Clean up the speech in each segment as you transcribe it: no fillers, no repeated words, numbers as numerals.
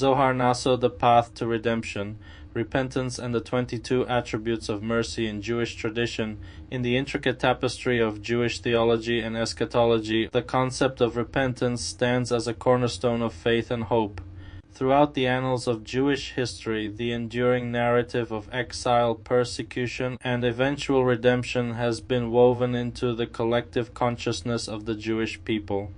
Zohar Nasso, The Path to Redemption, Repentance and the 22 Attributes of Mercy in Jewish Tradition. In the intricate tapestry of Jewish theology and eschatology, the concept of repentance stands as a cornerstone of faith and hope. Throughout the annals of Jewish history, the enduring narrative of exile, persecution, and eventual redemption has been woven into the collective consciousness of the Jewish people.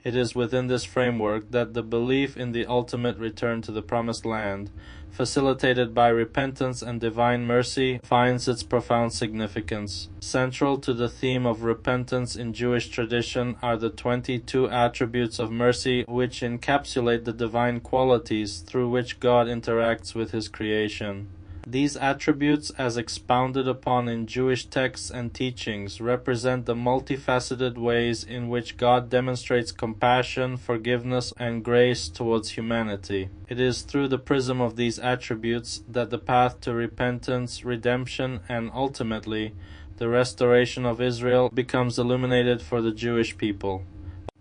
It is within this framework that the belief in the ultimate return to the Promised Land, facilitated by repentance and divine mercy, finds its profound significance. Central to the theme of repentance in Jewish tradition are the 22 attributes of mercy, which encapsulate the divine qualities through which God interacts with His creation. These attributes, as expounded upon in Jewish texts and teachings, represent the multifaceted ways in which God demonstrates compassion, forgiveness, and grace towards humanity. It is through the prism of these attributes that the path to repentance, redemption, and ultimately the restoration of Israel becomes illuminated for the Jewish people.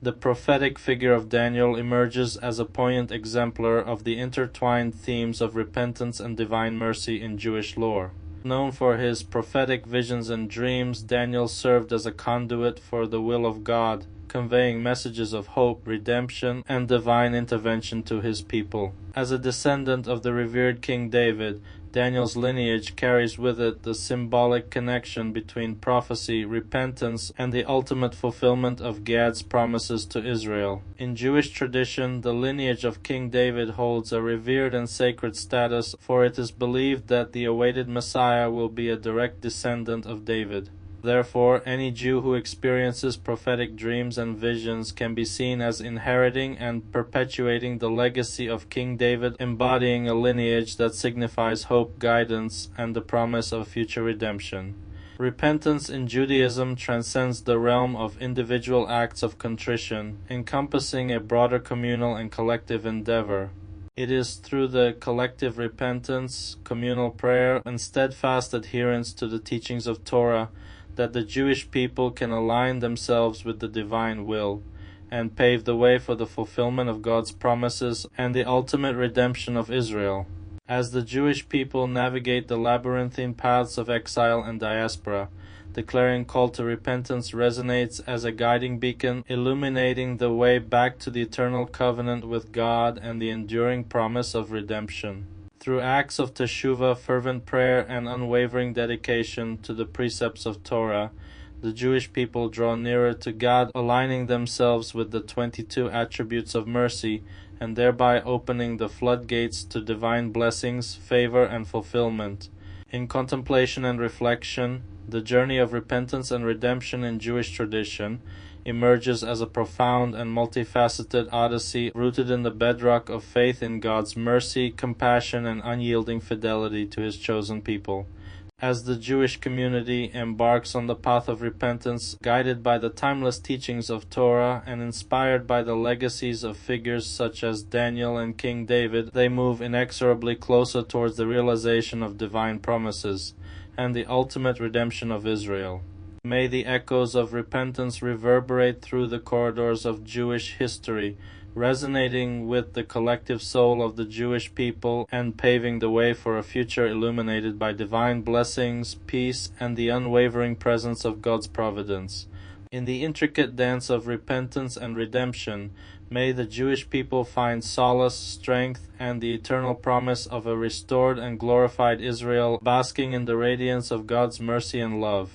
The prophetic figure of Daniel emerges as a poignant exemplar of the intertwined themes of repentance and divine mercy in Jewish lore. Known for his prophetic visions and dreams, Daniel served as a conduit for the will of God, conveying messages of hope, redemption, and divine intervention to his people. As a descendant of the revered King David, Daniel's lineage carries with it the symbolic connection between prophecy, repentance, and the ultimate fulfillment of God's promises to Israel. In Jewish tradition, the lineage of King David holds a revered and sacred status, for it is believed that the awaited Messiah will be a direct descendant of David. Therefore, any Jew who experiences prophetic dreams and visions can be seen as inheriting and perpetuating the legacy of King David, embodying a lineage that signifies hope, guidance, and the promise of future redemption. Repentance in Judaism transcends the realm of individual acts of contrition, encompassing a broader communal and collective endeavor. It is through the collective repentance, communal prayer, and steadfast adherence to the teachings of Torah that the Jewish people can align themselves with the divine will, and pave the way for the fulfillment of God's promises and the ultimate redemption of Israel. As the Jewish people navigate the labyrinthine paths of exile and diaspora, the clarion call to repentance resonates as a guiding beacon, illuminating the way back to the eternal covenant with God and the enduring promise of redemption. Through acts of teshuvah, fervent prayer, and unwavering dedication to the precepts of Torah, the Jewish people draw nearer to God, aligning themselves with the 22 attributes of mercy, and thereby opening the floodgates to divine blessings, favor, and fulfillment. In contemplation and reflection, the journey of repentance and redemption in Jewish tradition emerges as a profound and multifaceted odyssey rooted in the bedrock of faith in God's mercy, compassion, and unyielding fidelity to His chosen people. As the Jewish community embarks on the path of repentance, guided by the timeless teachings of Torah and inspired by the legacies of figures such as Daniel and King David, they move inexorably closer towards the realization of divine promises and the ultimate redemption of Israel. May the echoes of repentance reverberate through the corridors of Jewish history, resonating with the collective soul of the Jewish people and paving the way for a future illuminated by divine blessings, peace, and the unwavering presence of God's providence. In the intricate dance of repentance and redemption, may the Jewish people find solace, strength, and the eternal promise of a restored and glorified Israel, basking in the radiance of God's mercy and love.